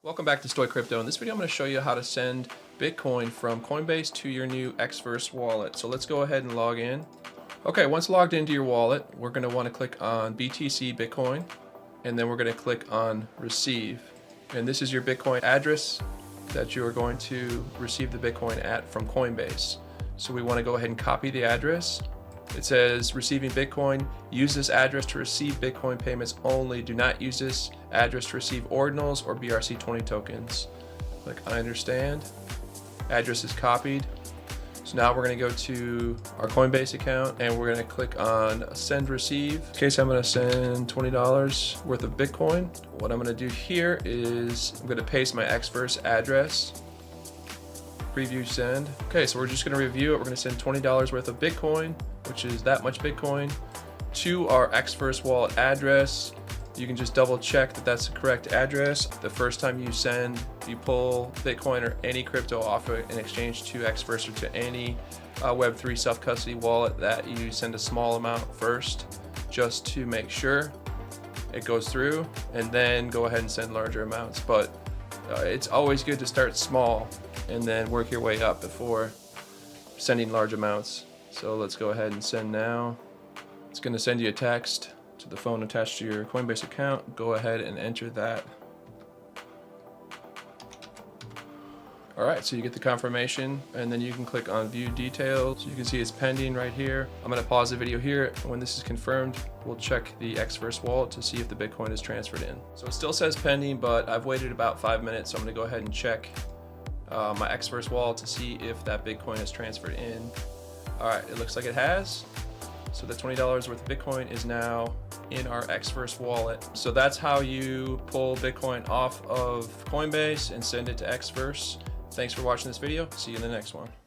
Welcome back to Stoy Crypto. In this video, I'm going to show you how to send Bitcoin from Coinbase to your new Xverse wallet. So let's go ahead and log in. Okay, once logged into your wallet, we're going to want to click on BTC Bitcoin, and then we're going to click on Receive. And this is your Bitcoin address that you are going to receive the Bitcoin at from Coinbase. So we want to go ahead and copy the address. It says receiving Bitcoin, use this address to receive Bitcoin payments only. Do not use this address to receive Ordinals or BRC20 tokens. Click I understand. Address is copied. So now we're going to go to our Coinbase account and we're going to click on send receive. In this case, I'm going to send $20 worth of Bitcoin. What I'm going to do here is I'm going to paste my Xverse address. Preview send. Okay, so we're just going to review it. We're going to send $20 worth of Bitcoin, which is that much Bitcoin, to our Xverse wallet address. You can just double check that that's the correct address. The first time you pull Bitcoin or any crypto off of an exchange to Xverse or to any Web3 self-custody wallet, that you send a small amount first just to make sure it goes through, and then go ahead and send larger amounts. But it's always good to start small and then work your way up before sending large amounts. So let's go ahead and send now. It's going to send you a text to the phone attached to your Coinbase account. Go ahead and enter that. All right, so you get the confirmation, and then you can click on view details. You can see it's pending right here. I'm going to pause the video here. When this is confirmed, we'll check the Xverse wallet to see if the Bitcoin is transferred in. So it still says pending, but I've waited about 5 minutes, so I'm going to go ahead and check my Xverse wallet to see if that Bitcoin is transferred in. All right, it looks like it has. So the $20 worth of Bitcoin is now in our Xverse wallet. So that's how you pull Bitcoin off of Coinbase and send it to Xverse. Thanks for watching this video. See you in the next one.